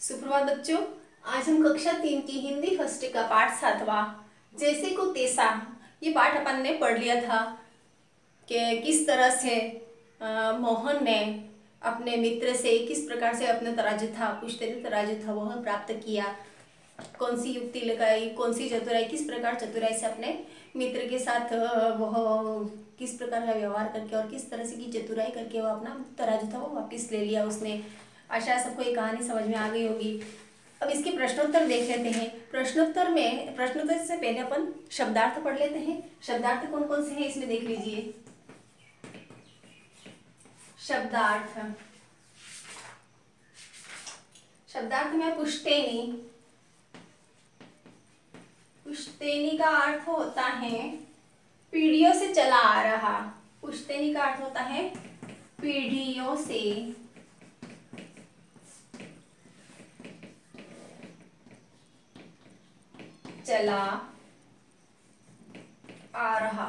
सुप्रभात बच्चों। आज हम कक्षा 3 की हिंदी फर्स्ट का पाठ 7वां जैसे को तैसा ये पाठ अपन ने पढ़ लिया था कि किस तरह से मोहन ने अपने मित्र से किस प्रकार से अपना तराजू था, पुश्तैनी तराजू था, वह प्राप्त किया। कौन सी युक्ति लगाई, कौन सी चतुराई, किस प्रकार चतुराई से अपने मित्र के साथ वह किस प्रकार का व्यवहार करके और किस तरह से की चतुराई करके वह अपना तराजू था वो वापस ले लिया उसने। आशा है सबको ये कहानी समझ में आ गई होगी। अब इसके प्रश्नोत्तर देख लेते हैं। प्रश्नोत्तर से पहले अपन शब्दार्थ पढ़ लेते हैं। शब्दार्थ कौन कौन से हैं इसमें देख लीजिए। शब्दार्थ में पुश्तैनी। पुश्तैनी का अर्थ होता है पीढ़ियों से चला आ रहा। पुश्तैनी का अर्थ होता है पीढ़ियों से चला आ रहा।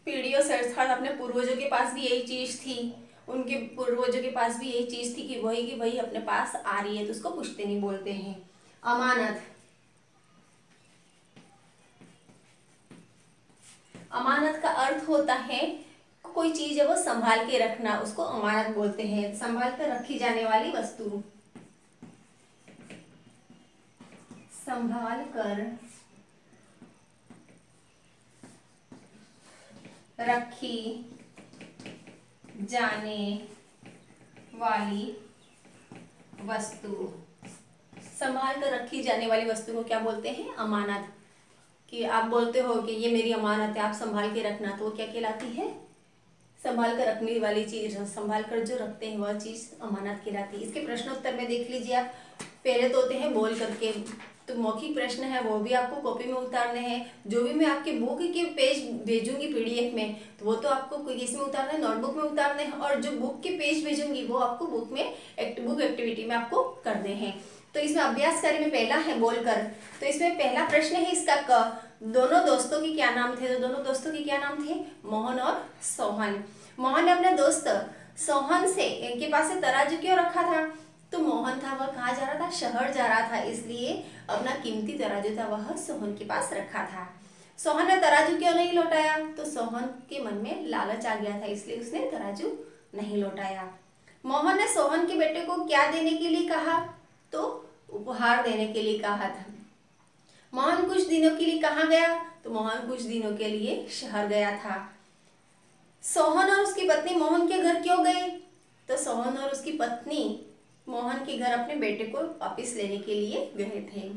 पीढ़ियों से अर्थात अपने पूर्वजों के पास भी यही चीज थी, उनके पूर्वजों के पास भी यही चीज थी कि वही अपने पास आ रही है, तो उसको पुश्तैनी बोलते हैं। अमानत। अमानत का अर्थ होता है कोई चीज है वो संभाल के रखना, उसको अमानत बोलते हैं। संभाल कर रखी जाने वाली वस्तु, संभाल कर रखी जाने वाली वस्तु। संभाल कर रखी जाने वाली वस्तु को क्या बोलते हैं? अमानत। कि आप बोलते हो कि ये मेरी अमानत है, आप संभाल के रखना, तो वो क्या कहलाती है? संभाल कर रखने वाली चीज। संभाल कर जो रखते हैं वह चीज अमानत कहलाती है। इसके प्रश्नोत्तर में देख लीजिए आप। पहले तो होते हैं बोल करके, तो मौखिक प्रश्न है वो भी आपको कॉपी में उतारने हैं। जो भी मैं आपके बुक के पेज भेजूंगी पीडीएफ में, तो वो तो आपको किस में उतारना है? नोटबुक में उतारने हैं। और जो बुक के पेज भेजूंगी वो आपको बुक एक्टिविटी में आपको करने हैं। तो इसमें अभ्यास कार्य में पहला है बोलकर। तो इसमें पहला प्रश्न है इसका क। दोनों दोस्तों के क्या नाम थे? तो दोनों दोस्तों के क्या नाम थे? मोहन और सोहन। मोहन ने अपने दोस्त सोहन से इनके पास से तराजू क्यों रखा था? तो मोहन था वह कहाँ जा रहा था? शहर जा रहा था, इसलिए अपना कीमती तराजू था वह सोहन के पास रखा था। सोहन ने तराजू क्यों नहीं लौटाया? तो सोहन के मन में लालच आ गया था, इसलिए उसने तराजू नहीं लौटाया। मोहन ने सोहन के बेटे को क्या देने के लिए कहा? तो उपहार देने के लिए कहा था। मोहन कुछ दिनों के लिए कहाँ गया? तो मोहन कुछ दिनों के लिए शहर गया था। सोहन और उसकी पत्नी मोहन के घर क्यों गए? तो सोहन और उसकी पत्नी मोहन के घर अपने बेटे को वापस लेने के लिए गए थे।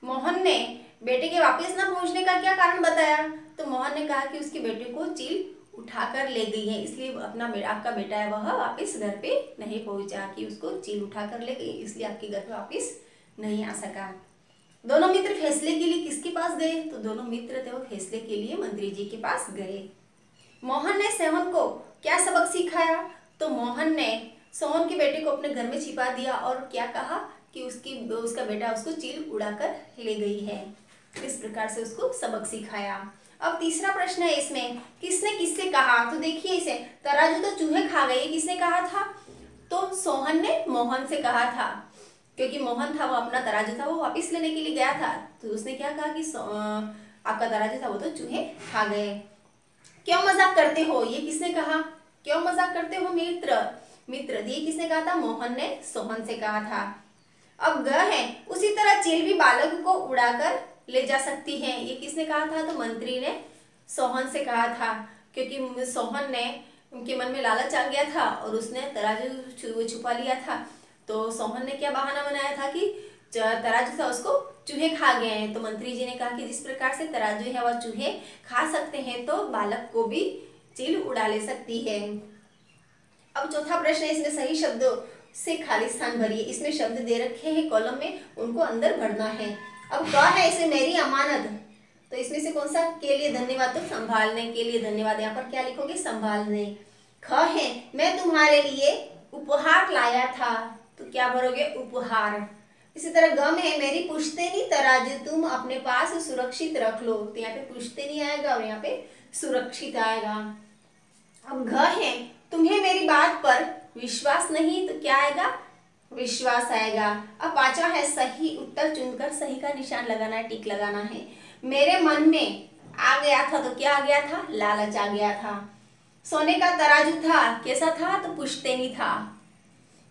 मोहन ने बेटे के वापस न पहुंचने का क्या कारण बताया? तो मोहन ने कहा कि उसके बेटे को चील उठाकर ले गई है, इसलिए आपका बेटा है वह वापस घर पे नहीं पहुंचा, कि उसको चील उठाकर ले गई, इसलिए आपके घर पे वापस नहीं आ सका। दोनों मित्र फैसले के लिए किसके पास गए? तो दोनों मित्र थे वो फैसले के लिए मंत्री जी के पास गए। मोहन ने सोहन को क्या सबक सिखाया? तो मोहन ने सोहन के बेटे को अपने घर में छिपा दिया और क्या कहा कि उसका बेटा उसको चील उड़ाकर ले गई है। इस प्रकार से उसको सबक सिखाया। अब तीसरा प्रश्न है इसमें, किसने किससे कहा? तो देखिए इसे, तराजू तो चूहे खा गए, किसने कहा था? तो सोहन ने मोहन से कहा था, क्योंकि मोहन था वो अपना तराजू था वो वापस लेने के लिए गया था, तो उसने क्या कहा कि आपका तराजू था वो तो चूहे खा गए। क्यों मजाक करते हो? ये किसने कहा? क्यों मजाक करते हो मित्र? ये किसने कहा था? मोहन ने सोहन से कहा था। अब ग है, उसी तरह चील भी बालक को उड़ाकर ले जा सकती है, ये किसने कहा था? तो मंत्री ने सोहन से कहा था, क्योंकि सोहन ने उनके मन में लालच आ गया था और उसने तराजू छुपा लिया था। तो सोहन ने क्या बहाना बनाया था कि तराजू था उसको चूहे खा गए हैं। तो मंत्री जी ने कहा कि जिस प्रकार से तराजू है वह चूहे खा सकते हैं, तो बालक को भी चील उड़ा ले सकती है। अब चौथा प्रश्न है, इसमें सही शब्दों से खाली स्थान भरिए। इसमें शब्द दे रखे हैं कॉलम में, उनको अंदर भरना है। अब क है इसे मेरी अमानत, तो इसमें से कौन सा के लिए धन्यवाद? तो संभालने के लिए धन्यवाद। यहाँ पर क्या लिखोगे? संभालने। ख है मैं तुम्हारे लिए उपहार लाया था, तो क्या भरोगे? उपहार। इसी तरह गम है मेरी पुश्तैनी तराजू तुम अपने पास सुरक्षित रख लो, तो यहाँ पे पुश्तैनी आएगा और यहाँ पे सुरक्षित आएगा। अब घ है तुम्हें मेरी बात पर विश्वास नहीं तो क्या आएगा, विश्वास आएगा। अब पांचवा है सही उत्तर चुनकर सही का निशान लगाना है, टिक लगाना है। मेरे मन में आ गया था तो क्या आ गया था, लालच आ गया था। सोने का तराजू था, कैसा था, तो पुश्तैनी था।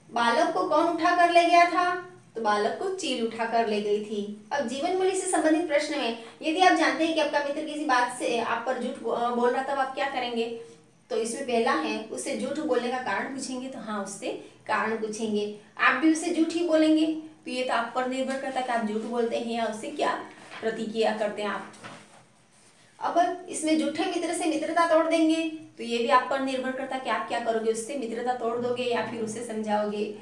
बालक को कौन उठा कर ले गया था, तो बालक को चील उठा कर ले गई थी। अब जीवन मूल्य से संबंधित प्रश्न में यदि आप जानते हैं कि आपका मित्र किसी बात से आप पर झूठ बोल रहा था, तब आप क्या करेंगे, तो इसमें पहला है उससे झूठ बोलने का कारण पूछेंगे, तो हाँ उससे कारण पूछेंगे। आप भी उससे झूठ ही बोलेंगे, तो ये तो आप पर निर्भर करता है कि आप झूठ बोलते हैं या उससे क्या प्रतिक्रिया करते हैं आप। अब इसमें झूठे मित्र से मित्रता तोड़ देंगे, तो ये भी आप पर निर्भर करता है कि आप क्या करोगे, उससे मित्रता तोड़ दोगे या फिर उसे समझाओगे।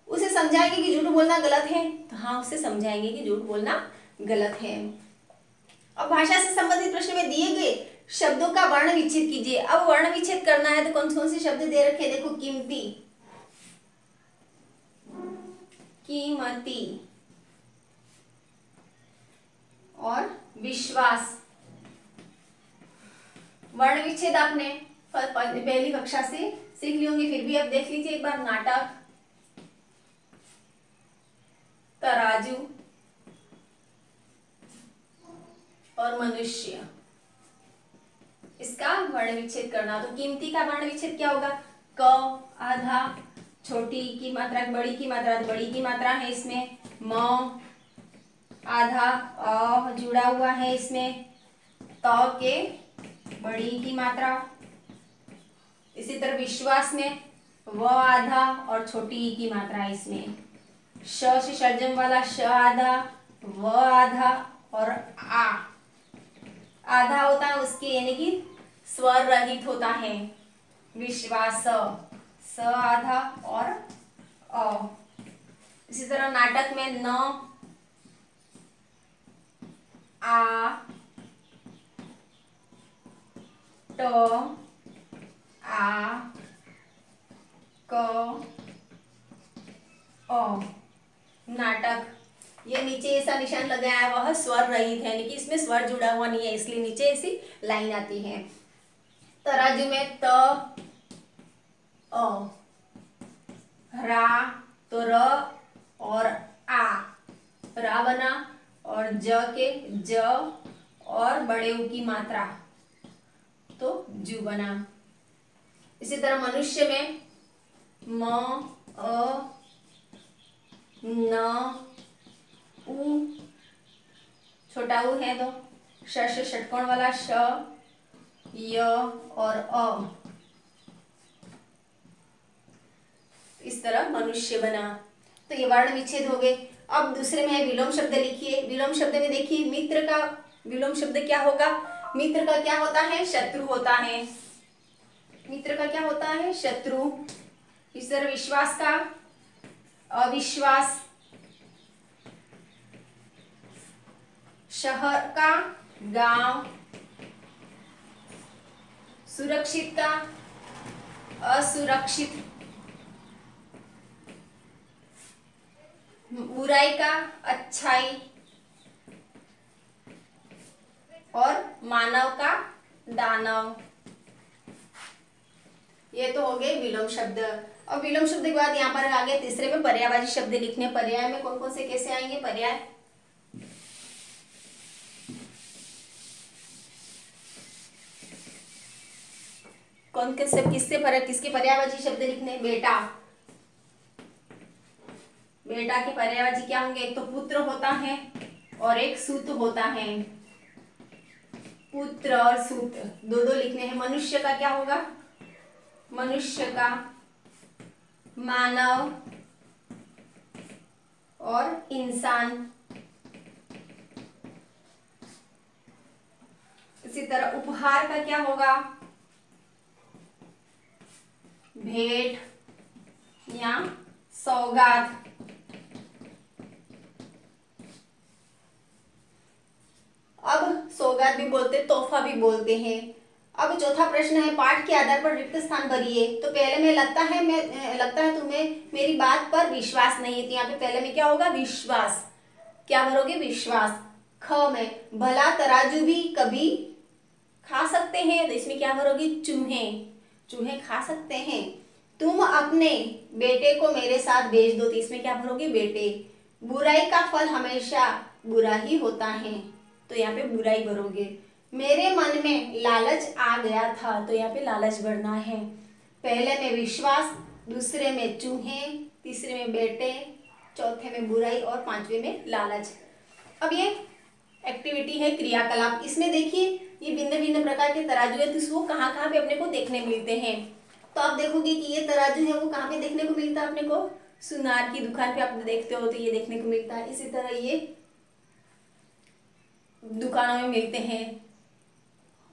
उसे समझाएंगे कि झूठ बोलना गलत है, तो हाँ उसे समझाएंगे कि झूठ बोलना गलत है। अब भाषा से संबंधित प्रश्न में दिए गए शब्दों का वर्ण विच्छेद कीजिए। अब वर्ण विच्छेद करना है तो कौन कौन से शब्द दे रखे, देखो कीमती, कीमती और विश्वास। वर्ण विच्छेद आपने पहली कक्षा से सीख ली होंगी, फिर भी अब देख लीजिए एक बार। नाटक, तराजू और मनुष्य, इसका वर्ण विच्छेद करना। तो कीमती का वर्ण विच्छेद क्या होगा, क आधा, छोटी की मात्रा बड़ी की मात्रा, तो बड़ी की मात्रा है इसमें, म आधा, अ जुड़ा हुआ है इसमें, त के बड़ी की मात्रा। इसी तरह विश्वास में व आधा और छोटी ई की मात्रा है इसमें। श से षडजम वाला श आधा, व आधा और आ आधा होता है उसके, यानी कि स्वर रहित होता है। विश्वास स आधा और अ। इसी तरह नाटक में न आ ट आ क अ। नाटक, ये नीचे ऐसा निशान लगाया है वह स्वर रहित है, यानी कि इसमें स्वर जुड़ा हुआ नहीं है, इसलिए नीचे ऐसी लाइन आती है। तराजू में त अ, रा तो र और आ, रा बना, और ज के ज और बड़े ऊ की मात्रा तो जू बना। इसी तरह मनुष्य में म अ न उ, छोटा ऊ है तो श से षटकोण वाला श, य और अ। इस तरह मनुष्य बना। तो ये वर्ण विच्छेद हो गए। अब दूसरे में है विलोम शब्द लिखिए। विलोम शब्द में देखिए मित्र का विलोम शब्द क्या होगा, मित्र का क्या होता है, शत्रु होता है। मित्र का क्या होता है, शत्रु। इस तरह विश्वास का अविश्वास, शहर का गांव, सुरक्षित का असुरक्षित, बुराई का अच्छाई और मानव का दानव। ये तो हो गए विलोम शब्द। और विलोम शब्द के बाद यहाँ पर आगे तीसरे में पर्यायवाची शब्द लिखने। पर्याय में कौन कौन से कैसे आएंगे, पर्याय कौन किससे किससे पर किसके पर्यायवाची शब्द लिखने, बेटा, बेटा के पर्यायवाची क्या होंगे, एक तो पुत्र होता है और एक सूत होता है। पुत्र और सूत दो दो लिखने हैं। मनुष्य का क्या होगा, मनुष्य का मानव और इंसान। इसी तरह उपहार का क्या होगा, भेंट या सौगात। अब सौगात भी बोलते, तोहफा भी बोलते हैं। अब चौथा प्रश्न है पाठ के आधार पर रिक्त स्थान भरिए। तो पहले में लगता है तुम्हें मेरी बात पर विश्वास नहीं है, तो यहाँ पे पहले में क्या होगा, विश्वास। क्या भरोगे, विश्वास। ख में भला तराजू भी कभी खा सकते हैं, तो इसमें क्या भरोगे, चूहे, चूहे खा सकते हैं। तुम अपने बेटे को मेरे साथ भेज दो। तो इसमें क्या भरोगे, बेटे। बुराई का फल हमेशा बुरा ही होता है, तो यहाँ पे बुराई भरोगे। मेरे मन में लालच आ गया था, तो यहाँ पे लालच भरना है। पहले में विश्वास, दूसरे में चूहे, तीसरे में बेटे, चौथे में बुराई और पांचवे में लालच। अब ये एक्टिविटी है क्रियाकलाप। इसमें देखिए ये भिन्न भिन्न प्रकार के तराजू है, तो इसको कहाँ कहाँ पे अपने को देखने मिलते हैं। तो आप देखोगे कि ये तराजू है वो कहाँ पे देखने को मिलता है अपने को, सुनार की दुकान पे आप देखते हो तो ये देखने को मिलता है। इसी तरह ये दुकानों में मिलते हैं,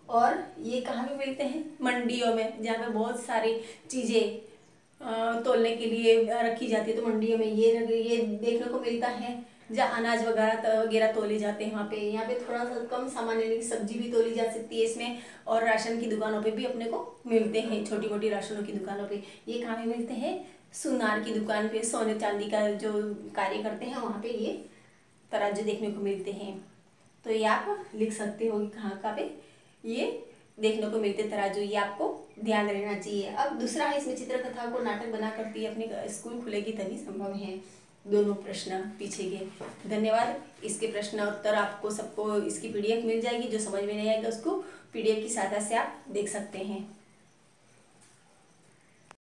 और ये कहाँ पे मिलते हैं, मंडियों में, जहाँ पे बहुत सारी चीजें तोलने के लिए रखी जाती है। तो मंडियों में ये देखने को मिलता है, जहाँ अनाज वगैरह वगैरह तोले जाते हैं वहाँ पे। यहाँ पे थोड़ा सा कम सामान यानी कि सब्जी भी तोली जा सकती है इसमें, और राशन की दुकानों पे भी अपने को मिलते हैं, छोटी मोटी राशनों की दुकानों पे। ये कहाँ पे मिलते हैं, सुनार की दुकान पे, सोने चांदी का जो कार्य करते हैं वहाँ पे ये तराजू देखने को मिलते हैं। तो ये आप लिख सकते हो कहाँ कहाँ पे ये देखने को मिलते तराजू, ये आपको ध्यान रहना चाहिए। अब दूसरा है, इसमें चित्रकथा को नाटक बना करती है, अपने स्कूल खुलेगी तभी संभव है। दोनों प्रश्न पीछे के। धन्यवाद। इसके प्रश्न उत्तर आपको सबको इसकी पीडीएफ मिल जाएगी। जो समझ में नहीं आएगा उसको पीडीएफ की सहायता से आप देख सकते हैं।